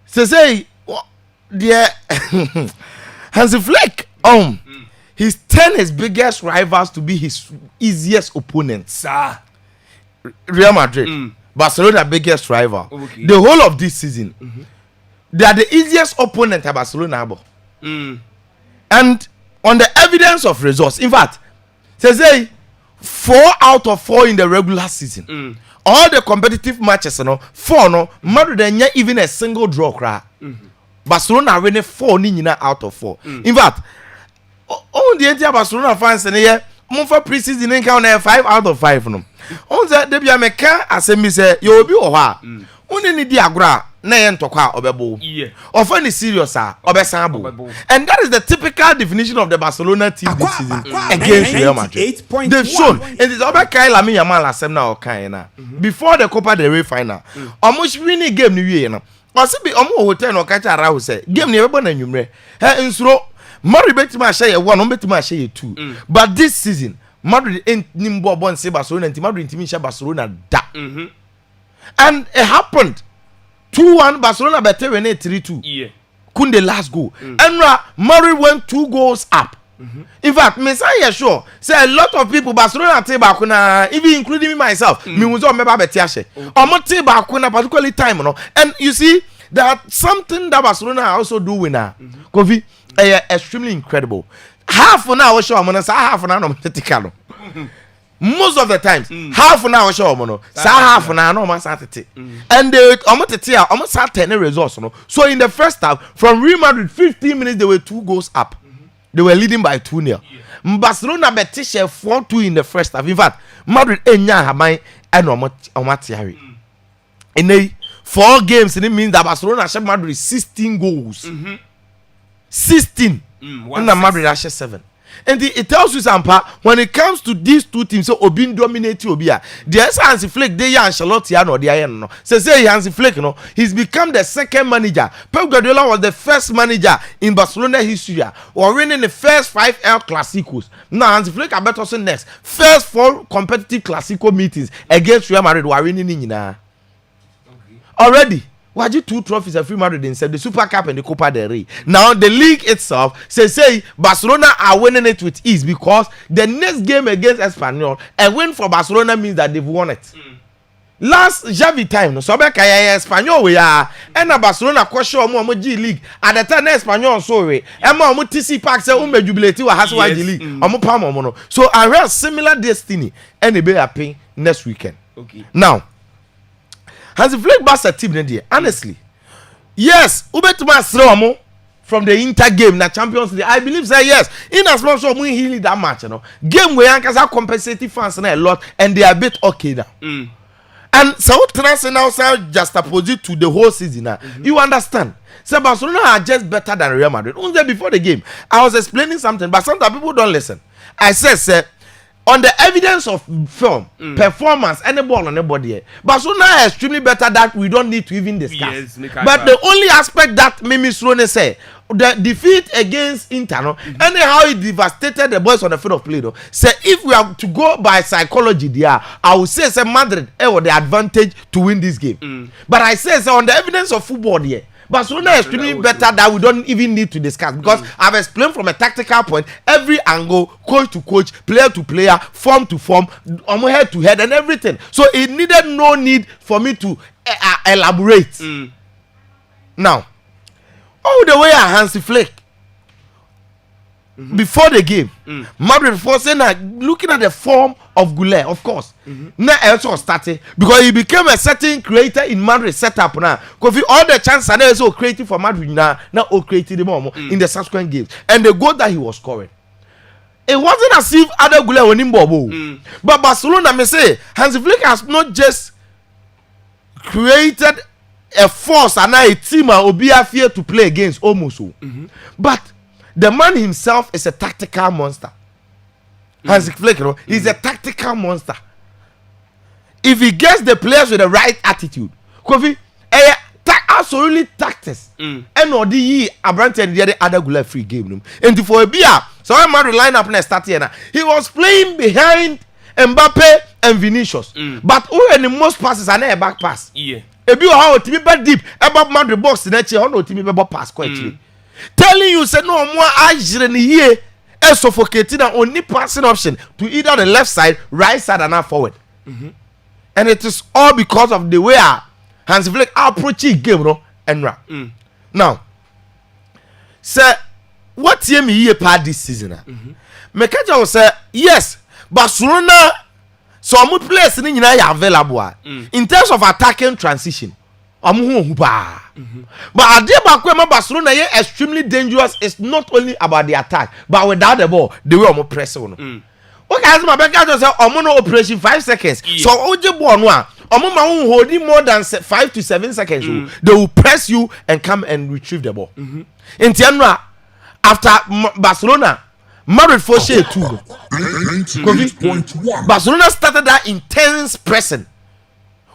Say the Hansi Flick he's 10 his biggest rivals to be his easiest opponents. Real Madrid, Barcelona biggest rival. The whole of this season, they are the easiest opponent at Barcelona. And on the evidence of results, in fact, say 4 out of 4 in the regular season. All the competitive matches, 4 no, Madrid ain't even a single draw. Barcelona winning 4 out of 4. In fact, all the entire Barcelona fans in here, for preseason encounter 5 out of 5 no. On that they be a meka asemi say you obi o ha. Only need the agora na yen tokwa obebo. Of any serious obesan. And that is the typical definition of the Barcelona team this season against Real Madrid. They've shown it is Obekai Lamine Yamal asem na okan na. Before the Copa del Rey final. Almost winning game ni wie na. Osibi omo hotel no kacha ara say game ni ebo na nwumre. He nsuro Madrid betima share 1, betima share 2. But this season Madrid ain't nimbo bon say Barcelona and Madrid team share Barcelona da. And it happened 2-1 Barcelona better when 3-2. Couldn't the last goal. And Madrid went 2 goals up. In fact, me say sure say a lot of people Barcelona take back na even including me myself. Me was on member betiashe. Omo take back na particularly time no. And you see that something that Barcelona also doing now. Kofi extremely incredible. Half an hour show mono, half an hour no. Most of the times, half an hour show mono, half an hour no man Saturday. And they almost had 10 results. No? So in the first half, from Real Madrid, 15 minutes they were 2 goals up. They were leading by 2-0. Barcelona betishe 4-2 in the first half. In fact, Madrid enya hamai and omatiari. In 4 games, it means that Barcelona shot Madrid 16 goals. 16. And Madrid has 7. And it tells you something when it comes to these two teams. So Obin dominate Obia. There's Hansi Flick. They are Charlotte no. They are no. Say Hansi Flick no. He's become the second manager. Pep Guardiola was the first manager in Barcelona history or winning the first 5 El Clasicos. Now Hansi Flick are better also next. First 4 competitive Clasico meetings against Real Madrid were winning in already. Why you 2 trophies of Real Madrid instead the Super Cup and the Copa del Rey. Now the league itself say Barcelona are winning it with ease because the next game against Espanyol, a win for Barcelona means that they've won it. Last Javi time, no so be kaya Espanyol we are and Barcelona question omo G League at the time Espanyol so we e ma omo TC Park say o jubilate wa Haswa G League omo pam omo no. So I real similar destiny and e be happen next weekend. Okay. Now Hansi Flick Barca team there, honestly. Yes, Ubetuma Sromo from the Inter game na Champions League. I believe say yes. In as much as we heal that match, you know. Game where Yankers compensating fans a lot and they are a bit okay now. And so now just opposite to the whole season now. You understand? So Barcelona are just better than Real Madrid. Only before the game, I was explaining something, but sometimes people don't listen. I said, on the evidence of film, performance, any ball on anybody, Barcelona is extremely better that we don't need to even discuss. Yes, but the only aspect that Mimi Srone say, the defeat against Inter, anyhow it devastated the boys on the field of play. Say if we are to go by psychology, there, I would say Madrid have the advantage to win this game. But I say on the evidence of football here. Barcelona is extremely better that we don't even need to discuss because I've explained from a tactical point every angle, coach to coach, player to player, form to form, head to head and everything. So it needed no need for me to elaborate. Now, all the way at Hansi Flick before the game, Madrid before saying that looking at the form of Goulet, of course, now also started because he became a certain creator in Madrid setup now. Because all the chances are also creating for Madrid now all created more in the subsequent games and the goal that he was scoring. It wasn't as if other Goulet were in Bobo, but Barcelona may say Hansi Flick has not just created a force and a team will be fear to play against almost, but the man himself is a tactical monster. Hansi Flick, he's a tactical monster. If he gets the players with the right attitude, Kofi, absolutely tactics. And or the Abrante and the other Goulet free game. And for a beer, so I'm going to line up and start here. He was playing behind Mbappe and Vinicius. But who are the most passes are a back pass? Ebi how timi be deep eba Madrid box na eche ono timi be pass quietly. Telling you say no more ajire ni ye e suffocating na only passing option to either the left side, right side and now forward. And it is all because of the way Hansi Flick approaching game no enra. Now say what team ye part this season me catch you say yes Barcelona so mo players ni nyina ya available in terms of attacking transition hu ba but Adeba Kwema Barcelona ye extremely dangerous. It's not only about the attack but without the ball the way omo press on okay as my back just say omo no operation 5 seconds so oje ball no omo ma hu holding more than 5 to 7 seconds they will press you and come and retrieve the ball in Tianra after Barcelona Madrid for share 2 Barcelona started that intense pressing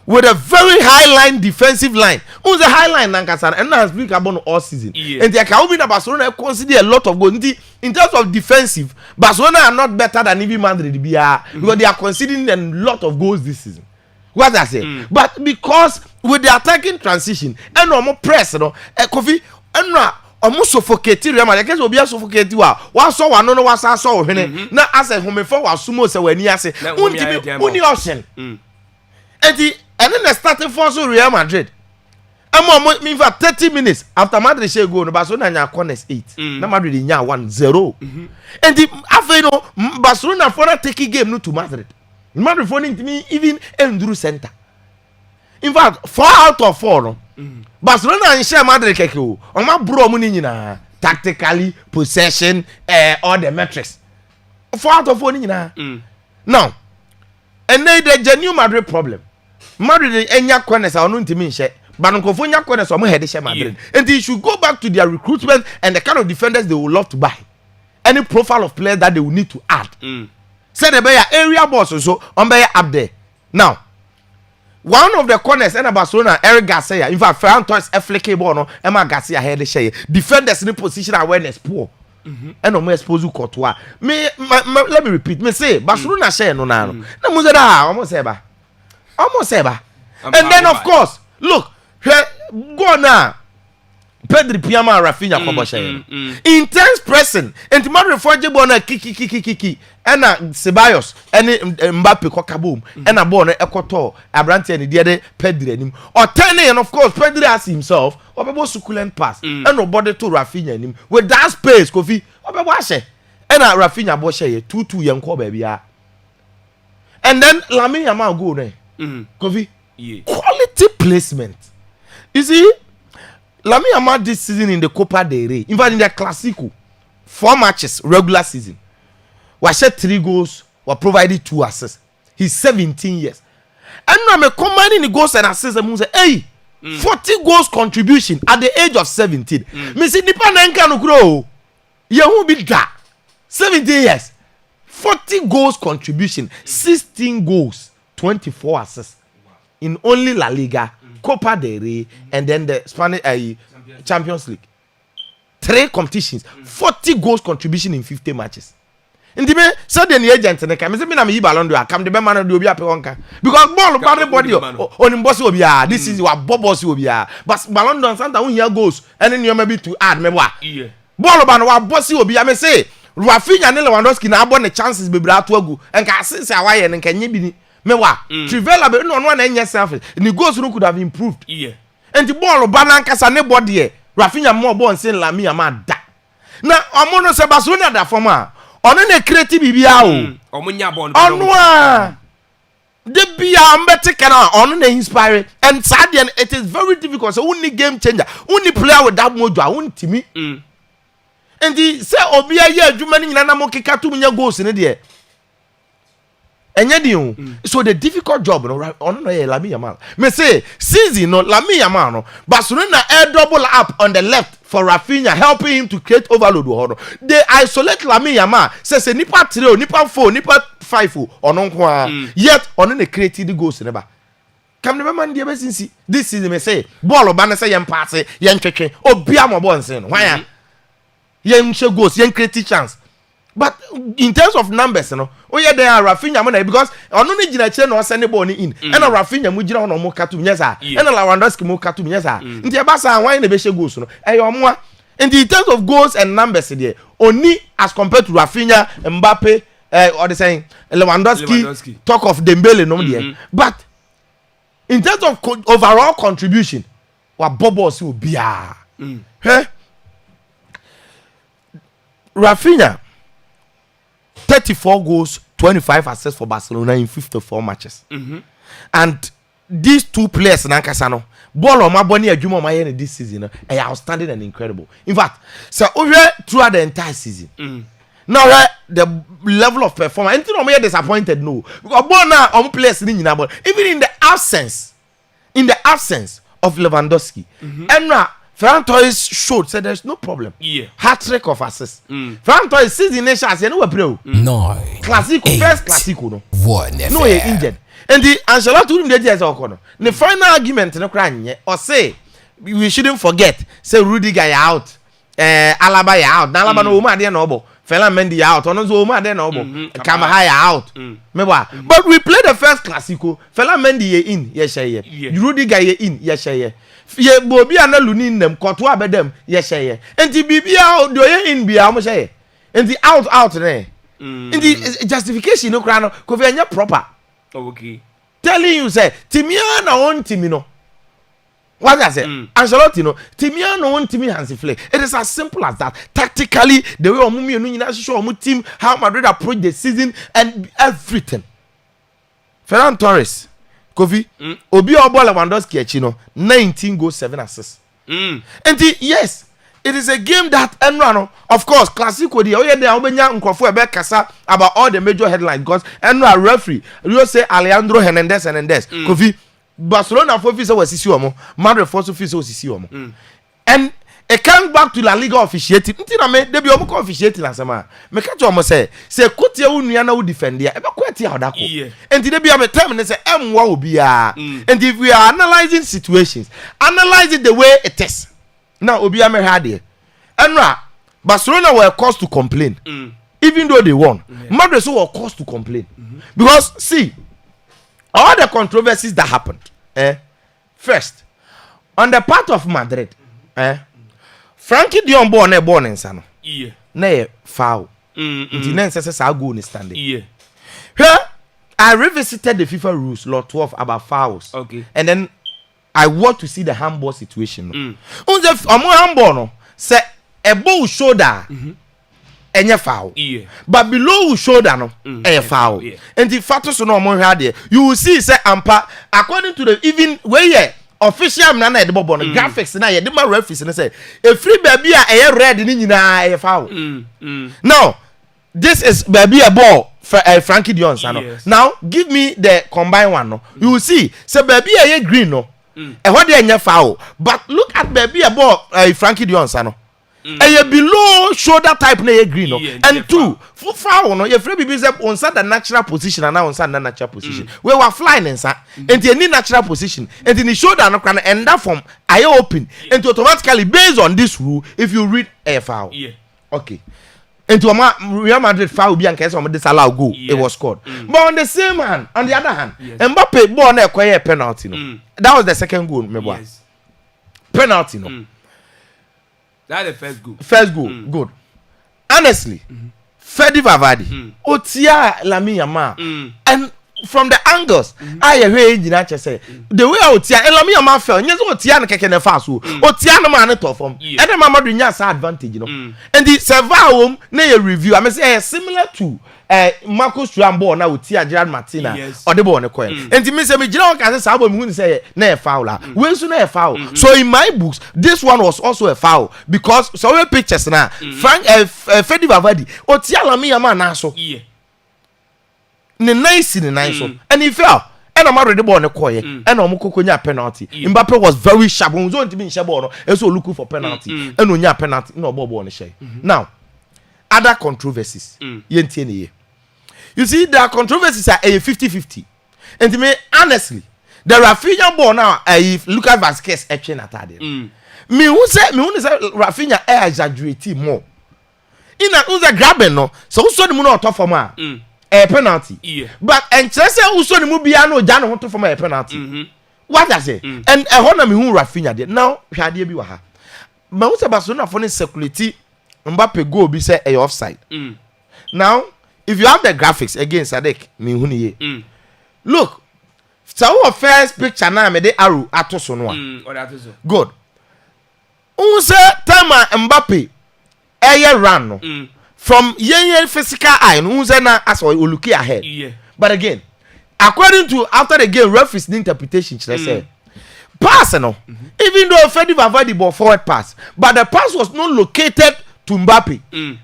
with a very high line defensive line. Who's the high line Nankasa and has been about all season. And they can win Barcelona consider a lot of goals. In terms of defensive, Barcelona are not better than even Madrid because they are conceding a lot of goals this season. What I say? But because with the attacking transition and more press, Kofi and almost suffocating Real Madrid. Because we are suffocating. What saw one no what saw na as a home for was sumo se when he say uni option. And then the starting force of Real Madrid. I'm mean for 30 minutes after Madrid share goal, no Barcelona nya corners 8. Na Madrid nya 1-0. And the Barcelona for a taking game no to Madrid. Madrid for me even Andrew center. In fact, 4 out of 4 no. Barcelona and share Madrid keke o. On ma bro mu ni nyina tactically possession all the metrics. 4 out of 4 ni nyina. Now, and then the genuine Madrid problem. Madrid enya corners are not ntimi nhye but nkofo nya corners omo head share Madrid and they should go back to their recruitment and the kind of defenders they would love to buy, any profile of players that they will need to add. Say the better area boss so on be up there. Now one of the corners in Barcelona, Eric Garcia, in fact Ferran Torres flick ball no Emma Garcia head share defenders in position awareness poor and no more expose you Courtois me let me repeat me say Barcelona share no na mo say da almost eba almost ever. And then of course, look, go now. Pedri Piama Rafinha Koboshe. Intense pressing. And tomorrow for Jebona kiki. And Ceballos and Mbappe Kokaboom. And a born Equator, Abrante and the other Pedri and him. Or 10 and of course Pedri as himself. Or about succulent pass. And nobody to Rafinha and him. With that space, Kofi. Or Washe. And Rafinha Boshe 2-2 young baby. And then Lamine Yamal go there. Kofi, quality placement. You see, Lamine Yamal this season in the Copa del Rey, in fact in the Clasico, 4 matches regular season, we shared 3 goals, we provided 2 assists. He's 17 years, and now I'm combining the goals and assists. And say, hey, 40 goals contribution at the age of 17. Me see nipa na nka no grow. You who be that 17 years, 40 goals contribution, 16 goals. 24 assists in only La Liga, Copa del Rey, and then the Spanish Champions League. 3 competitions, 40 goals contribution in 50 matches. In the way, so the agent and the camera, me na me Ballon d'Or, come the man do be a peonka because ball about body on him boss will be this is what Bobos will be but Ballon d'Or Santa here goes and then you maybe to add me what ball about what bossy will be. I may say Rafinha and Lewandowski na abon the chances be bra to agu and can say why and can be mewa Trivela be no one enya selfish and the goals could have improved and the ball banan kasa ne body Rafinha more ball say Lamine Yamal da na omono se Barcelona da forma ono na create bibia o omunya ball ono a de bia mbete kana ono na inspire and sadly it is very difficult so only game changer only player with that mojo a untimi and the say obia ye adwuma ni nyina na mo keka to munya goals ne de so the difficult job no on Lamine Yamal. Me say season no Lamine Yamal no Barcelona air double up on the left for Rafinha helping him to create overload. They isolate Lamine Yamal say nipa 3 nipa 4 nipa 5 ono nko yet ono na create the goals never. Come the man dey besinsi this season me say ball ba na say yen pass yen twetwe obia mo ball nsen no why yen she goals yen create chance But in terms of numbers, no, oh yeah, they are Rafinha money because only Gina Chen or send the ball in, and a Rafinha Mujina no more Katum, yes, and a Lewandowski more Katum, yes, in the Abasa, why in the Beshe goes, no, and in terms of goals and numbers, there only as compared to Rafinha, Mbappe, or the saying Lewandowski, talk of Dembele, no, dear, but in terms of overall contribution, what Bobos will be, Rafinha. 34 goals, 25 assists for Barcelona in 54 matches. And these two players, Nankasano, ball on my body, a this season, are outstanding and incredible. In fact, so over throughout the entire season. Now, the level of performance, anything on me disappointed, no. Because ball now, on players, even in the absence of Lewandowski, and now, Ferran Torres showed said there's no problem. Hat-trick of assists. Ferran Torres season nation as you know bro. No. Classico, first Classico no. No, he injured. And the Ancelotti told him the just okono. The final argument no cry or say we shouldn't forget say Rudiger out. Alaba out. Na Alaba no Oma dey no obo. Ferland Mendy out. Ono so Oma dey no obo. Kamahaya out. But we played the first Classico. Ferland Mendy in, yes ye. Rudiger in, yes ye. Ye bobi ana lunin them koto abedem ye sheye enti bibia do ye in bia mo sheye enti out there enti justification no kra no ko fe anya proper. Okay, telling you say timia na won timi no what I say Ancelotti no timia na won timi Hansi Flick. It is as simple as that. Tactically the way omumi enu nyina show omu team how Madrid approach the season and everything. Ferran Torres Kofi, Obi Obo Lewandowski Echino, 19 goals, 7 assists. And yes, it is a game that Enrano, of course, Classico, the Oye de Albania Nkofo Ebe Kasa about all the major headlines because Enra referee, you say Alejandro Hernandez. Kofi, Barcelona for officer was Sissiomo, Madrid for officer was Sissiomo. And it comes back to La Liga officiating. Until I made the Biomo officiating as a man. Me catch almost say Kotia Uniana will defend here. Eba kweti hadako. And today be a time and say M1 will be and if we are analyzing situations, analyze it the way it is. Now Obi Ame had here. And Barcelona were caused to complain. Even though they won. Madrid were caused to complain. Because see, all the controversies that happened. First, on the part of Madrid, Frankie Dion born in Sano. Na foul. Nti na say say go ni standing. Here I revisited the FIFA rules law 12 about fouls. Okay. And then I want to see the handball situation. Unze handball no say above shoulder enye foul. But below shoulder no foul. And the factors no omo here there. You will see say ampa according to the even where official na na the bobo no graphics na ye the man referees na say a free baby a red ni nyina a foul. Now this is baby a ball Frankie Dion yes. Now give me the combined one no. You will see say baby a green no what dey nya foul but look at baby a ball Frankie Dion no a below shoulder type na green no and two for foul no you free baby say on the natural position and now on the natural position we were flying inside and the natural position and in the shoulder no can end up from eye open and automatically based on this rule if you read a foul okay into Real Madrid foul be and case of disallow goal it was scored but on the same hand on the other hand Mbappe ball na acquire penalty no that was the second goal me boy penalty no that's the first goal. Good. Honestly, Fedi Vavadi, Otia Lamine Yamal, and from the angles, I heard you say the way Otia and Lamine Yamal fell. Yes, Otia na keke na fasu. Otia na man to form. And the mama do nyasa advantage, you know. And the survival na review. I mean say similar to Marcus Rambo na Otia Gerard Martina or the ball na coin. And the me say me Gerard can say sabo me say na foul la. When so na foul. So in my books, this one was also a foul because so we pictures na Frank Fedi Vavadi Otia Lamine Yamal na so. Nice so and he fell and I'm already born a coy and I'm konya penalty. Mbappe was very sharp on zone to be shabon and so looking for penalty and on your penalty no bobo on the shay. Now other controversies you see the controversies are a 50-50 and to me honestly the Rafinha ball now if Lucas Vazquez etching at me who say Rafinha exaggerate more in a grabbing no so so the mono top for ma a penalty but and say also the movie no jano want to for a penalty what I say and a honor me who Rafinha did now hwade bi wa ha ma wo se Barcelona for security Mbappe goal be say a offside now if you have the graphics again Sadek me hu ni look so first picture na me dey arrow atoso no good say time Mbappe run no from yen physical eye no say na as we look ahead but again according to after the game referee's interpretation say pass no even though Fedi avoid the ball forward pass but the pass was not located to Mbappe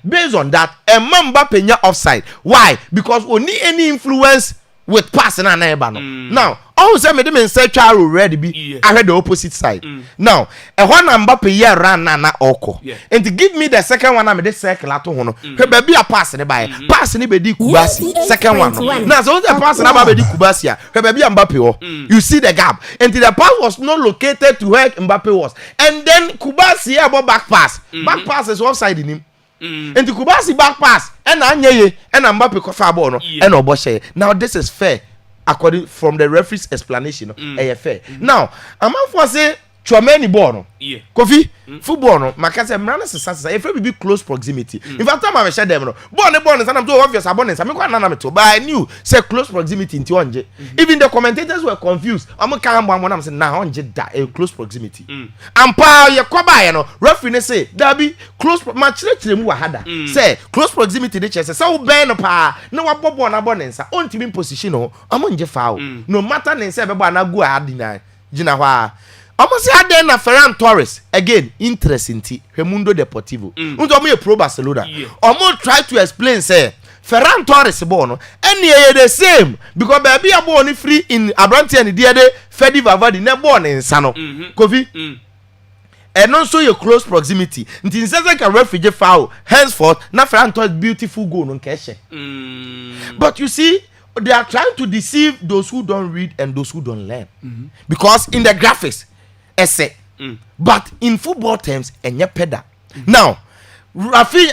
based on that Mbappe nya offside why because only any influence with pass na eba no now all say me dem say twaro ready be I heard the opposite side now na Mbappe here run na oko and to give me the second one na me dey circle ato ho no he ba bia pass ne bae pass ne be di Kubasi second one no now so the pass na ba be di Kubasi he ba bia Mbappe ho you see the gap and the pass was not located to where Mbappe was and then Kubasi about back pass is offside in him and the Kubasi back pass and anyeye and Mbappe kofa ball no and oboshe now this is fair according from the referee's explanation fair now am for say Chouameni ball no Kofi football no makase mrana sesa if we be close proximity in fact am share them no ball ne say am so obvious abonensa me kwa na me to but I knew say close proximity nti onje even the commentators were confused am kan am am say na onje da close proximity ampa ye koba ye no referee ne say dabi close match le mu wahada say close proximity de chese say wo ben no pa na wa bobo na abonensa onti be position no am onje foul no matter ne say be bo na go adina gina hwa almost had then a Ferran Torres again interesting Mundo Deportivo unto me pro Barcelona almost try to explain say Ferran Torres born and the same because baby a born free in Abranti and the other Fedi Vavadi ne born in Sano Kofi and also your close proximity until says like a refugee foul henceforth na Ferran Torres beautiful goal on cash but you see they are trying to deceive those who don't read and those who don't learn because in the graphics essay but in football terms enye peda now Rafi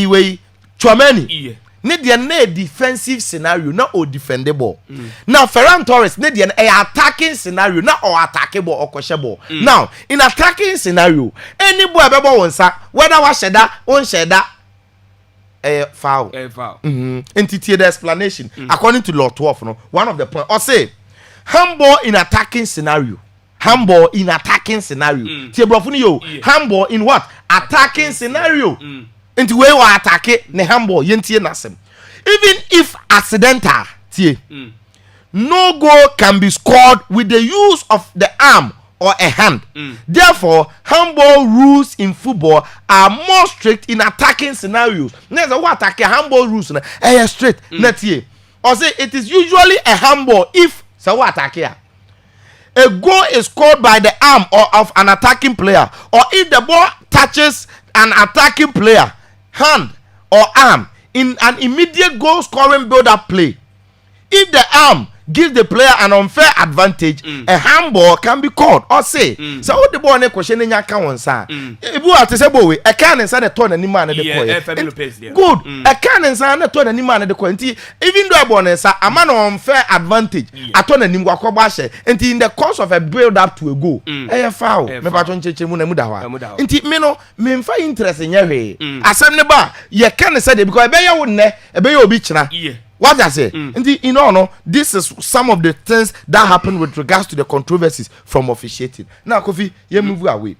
way Chouameni ne de na defensive scenario na o defendable now Ferran Torres ne de na attacking scenario na o attackable or kweshable now in attacking scenario any boy bebo wonsa whether wa sheda on sheda foul entity the explanation according to law 12 no one of the point or say handball in attacking scenario handball in attacking scenario tie brofuni yo handball in what attacking scenario into way wa attack ne handball yentie nasem even if accidental tie no goal can be scored with the use of the arm or a hand therefore handball rules in football are more strict in attacking scenarios never what attack handball rules na straight na tie or say it is usually a handball if so what attack here a goal is scored by the arm or of an attacking player or if the ball touches an attacking player hand or arm in an immediate goal scoring build-up play. If the arm gives the player an unfair advantage, a handball can be called or say so what the ball ne question nya kan won sa ebu atese bowe e kan nsa de to na ni man de ko good e kan nsa na to na ni man de ko nti even though ball nsa ama na unfair advantage ato na nim kwakọba hye nti in the course of a build up to a goal foul me patron cheche mu na mu da wa nti me no me mfa interest nya hwe asem ne ba ye kan nsa de because e be ye wo ne e be ye obi kina what I say? You know, no, this is some of the things that happen with regards to the controversies from officiating. Now, Kofi, you move away.